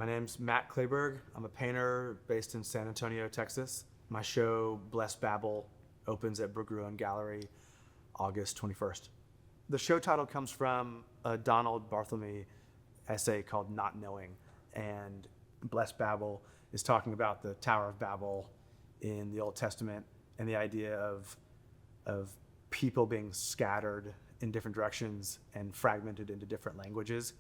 My name's Matt Kleberg. I'm a painter based in San Antonio, Texas. My show, Bless Babel, opens at Berggruen Gallery August 21st. The show title comes from a Donald Barthelme essay called Not Knowing. And Bless Babel is talking about the Tower of Babel in the Old Testament and the idea of people being scattered in different directions and fragmented into different languages.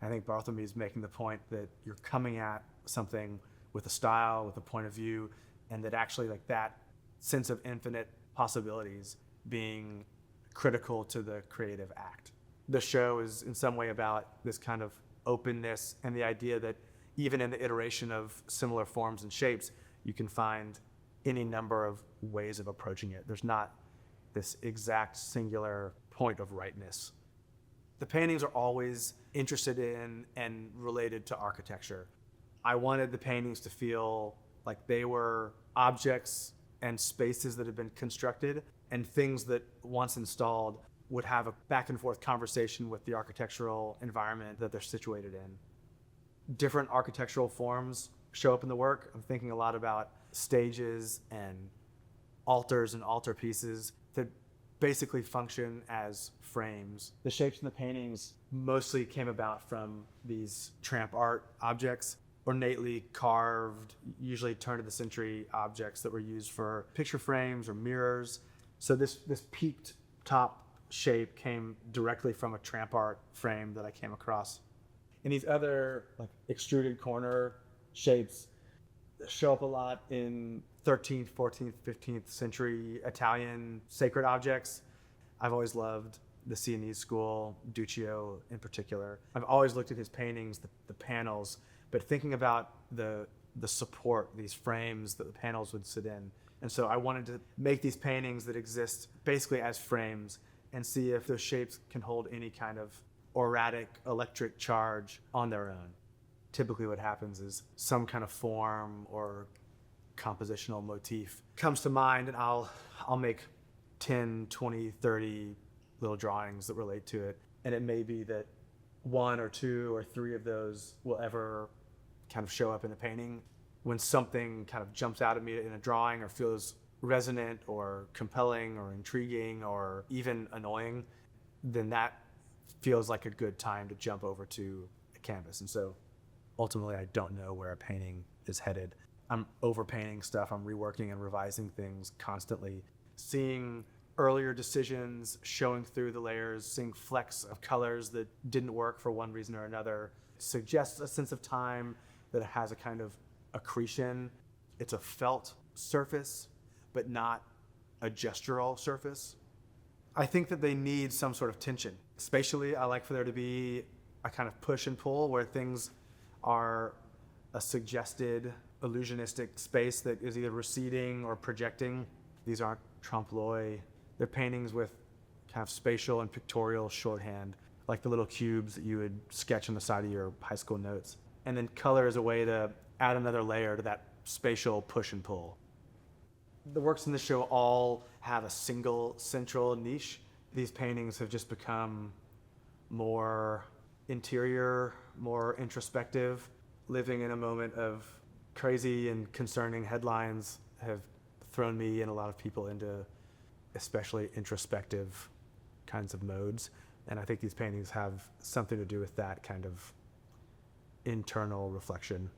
I think Barthelme is making the point that you're coming at something with a style, with a point of view, and that actually like that sense of infinite possibilities being critical to the creative act. The show is in some way about this kind of openness and the idea that even in the iteration of similar forms and shapes, you can find any number of ways of approaching it. There's not this exact singular point of rightness. The paintings are always interested in and related to architecture. I wanted the paintings to feel like they were objects and spaces that had been constructed and things that once installed would have a back and forth conversation with the architectural environment that they're situated in. Different architectural forms show up in the work. I'm thinking a lot about stages and altars and altarpieces that basically function as frames. The shapes in the paintings mostly came about from these tramp art objects, ornately carved, usually turn of the century objects that were used for picture frames or mirrors. So this peaked top shape came directly from a tramp art frame that I came across. And these other like extruded corner shapes show up a lot in 13th, 14th, 15th century Italian sacred objects. I've always loved the Sienese school, Duccio in particular. I've always looked at his paintings, the panels, but thinking about the support, these frames that the panels would sit in. And so I wanted to make these paintings that exist basically as frames and see if those shapes can hold any kind of auratic electric charge on their own. Typically what happens is some kind of form or compositional motif comes to mind, and I'll make 10, 20, 30 little drawings that relate to it. And it may be that one or two or three of those will ever kind of show up in a painting. When something kind of jumps out at me in a drawing or feels resonant or compelling or intriguing or even annoying, then that feels like a good time to jump over to a canvas. And so ultimately, I don't know where a painting is headed. I'm overpainting stuff. I'm reworking and revising things constantly. Seeing earlier decisions showing through the layers, seeing flecks of colors that didn't work for one reason or another suggests a sense of time that it has a kind of accretion. It's a felt surface, but not a gestural surface. I think that they need some sort of tension. Spatially, I like for there to be a kind of push and pull where things are a suggested illusionistic space that is either receding or projecting. These aren't trompe-l'oeil. They're paintings with kind of spatial and pictorial shorthand, like the little cubes that you would sketch on the side of your high school notes. And then color is a way to add another layer to that spatial push and pull. The works in the show all have a single central niche. These paintings have just become more interior, more introspective. Living in a moment of crazy and concerning headlines have thrown me and a lot of people into especially introspective kinds of modes. And I think these paintings have something to do with that kind of internal reflection.